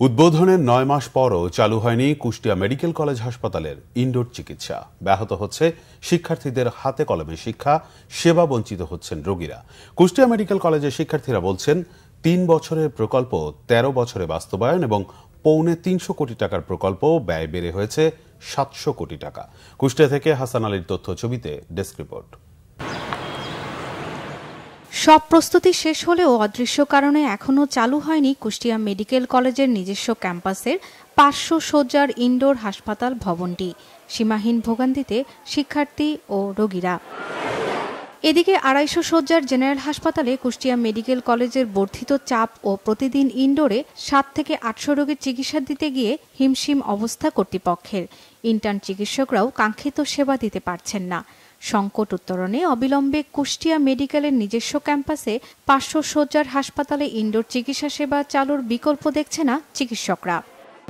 উদ্বোধনের ৯ মাস পরও চালু হয়নি কুষ্টিয়া মেডিকেল কলেজ হাসপাতালের ইনডোর চিকিৎসা। ব্যাহত হচ্ছে শিক্ষার্থীদের হাতে কলমে শিক্ষা, সেবা বঞ্চিত হচ্ছেন রোগীরা। কুষ্টিয়া মেডিকেল কলেজের শিক্ষার্থীরা বলছেন ৩ বছরের প্রকল্প ১৩ বছরে বাস্তবায়ন এবং ৩৫০ কোটি টাকার প্রকল্প ব্যয় বেড়ে হয়েছে ৭০০ কোটি টাকা। কুষ্টিয়া থেকে হাসান আলীর তথ্য ছবিতে ডেস্ক রিপোর্ট। সব প্রস্তুতি শেষ হলেও অদৃশ্য কারণে এখনও চালু হয়নি কুষ্টিয়া মেডিকেল কলেজের নিজস্ব ক্যাম্পাসের ৫০০ শয্যার ইনডোর হাসপাতাল ভবনটি। সীমাহীন ভোগান্তিতে শিক্ষার্থী ও রোগীরা। এদিকে ২৫০ শয্যার জেনারেল হাসপাতালে কুষ্টিয়া মেডিকেল কলেজের বর্ধিত চাপ ও প্রতিদিন ইনডোরে ৭ থেকে ৮০০ রোগীর চিকিৎসা দিতে গিয়ে হিমশিম অবস্থা কর্তৃপক্ষের। ইন্টার্ন চিকিৎসকরাও কাঙ্ক্ষিত সেবা দিতে পারছেন না। সংকট উত্তরণে অবিলম্বে কুষ্টিয়া মেডিকেলের নিজস্ব ক্যাম্পাসে ৫০০ শয্যার হাসপাতালে ইনডোর চিকিৎসা সেবা চালুর বিকল্প দেখছে না চিকিৎসকরা।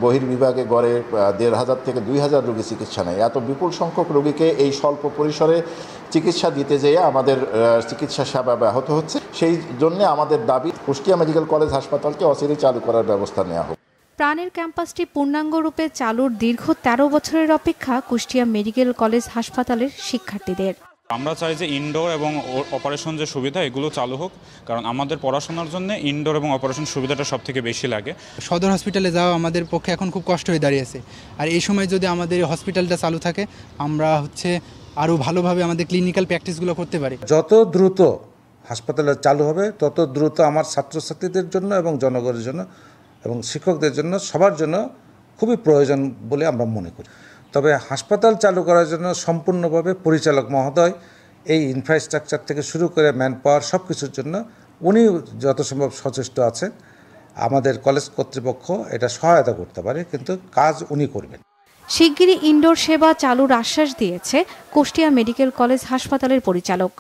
বহির্বিভাগে গড়ে ১৫০০ থেকে ২০০০ রোগী চিকিৎসা নেয়। এত বিপুল সংখ্যক রোগীকে এই স্বল্প পরিসরে চিকিৎসা দিতে যেয়ে আমাদের চিকিৎসা সেবা ব্যাহত হচ্ছে। সেই জন্য আমাদের দাবি কুষ্টিয়া মেডিকেল কলেজ হাসপাতালকে অচিরেই চালু করার ব্যবস্থা নেওয়া হোক। প্রাণের ক্যাম্পাসটি পূর্ণাঙ্গ রূপে চালুর দীর্ঘ ১৩ বছরের অপেক্ষা কুষ্টিয়া মেডিকেল কলেজ হাসপাতালের শিক্ষার্থীদের। আমরা চাই যে ইনডোর এবং অপারেশন যে সুবিধা এগুলো চালু হোক, কারণ আমাদের পড়াশোনার জন্য ইনডোর এবং অপারেশন সুবিধাটা সব থেকে বেশি লাগে। সদর হসপিটালে যাওয়া আমাদের পক্ষে এখন খুব কষ্ট হয়ে দাঁড়িয়েছে। আর এই সময় যদি আমাদের হসপিটালটা চালু থাকে, আমরা আরও ভালোভাবে আমাদের ক্লিনিক্যাল প্র্যাকটিসগুলো করতে পারি। যত দ্রুত হাসপাতালে চালু হবে তত দ্রুত আমার ছাত্রছাত্রীদের জন্য এবং জনগণের জন্য এবং শিক্ষকদের জন্য সবার জন্য খুবই প্রয়োজন বলে আমরা মনে করি। তবে হাসপাতাল চালু করার জন্য সম্পূর্ণভাবে পরিচালক মহোদয় এই ইনফ্রাস্ট্রাকচার থেকে শুরু করে ম্যান পাওয়ার সব কিছুর জন্য উনি যত সম্ভব সচেষ্ট আছেন। আমাদের কলেজ কর্তৃপক্ষ এটা সহায়তা করতে পারে, কিন্তু কাজ উনি করবেন। শিগগিরই ইনডোর সেবা চালুর আশ্বাস দিয়েছে কুষ্টিয়া মেডিকেল কলেজ হাসপাতালের পরিচালক।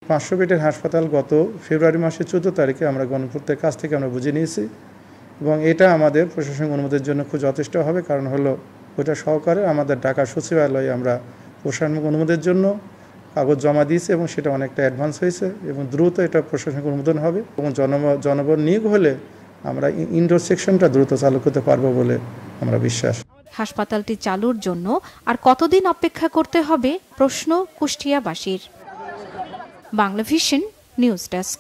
৫০০ বেডের হাসপাতাল গত ফেব্রুয়ারি মাসের ১৪ তারিখে আমরা গণপূর্তের কাছ থেকে আমরা বুঝে নিয়েছি এবং এটা আমাদের প্রশাসনিক অনুমতির জন্য খুব যথেষ্ট হবে। কারণ হলো ওইটা সহকারে আমাদের ঢাকা সচিবালয়ে আমরা প্রশাসনিক অনুমতির জন্য কাগজ জমা দিয়েছি এবং সেটা অনেকটা অ্যাডভান্স হয়েছে এবং দ্রুত এটা প্রশাসনিক অনুমোদন হবে এবং জনবল নিয়োগ হলে আমরা ইনডোর সেকশনটা দ্রুত চালু করতে পারবো বলে আমরা বিশ্বাস। হাসপাতালটি চালুর জন্য আর কতদিন অপেক্ষা করতে হবে প্রশ্ন কুষ্টিয়াবাসীর। Bangla vision news desk.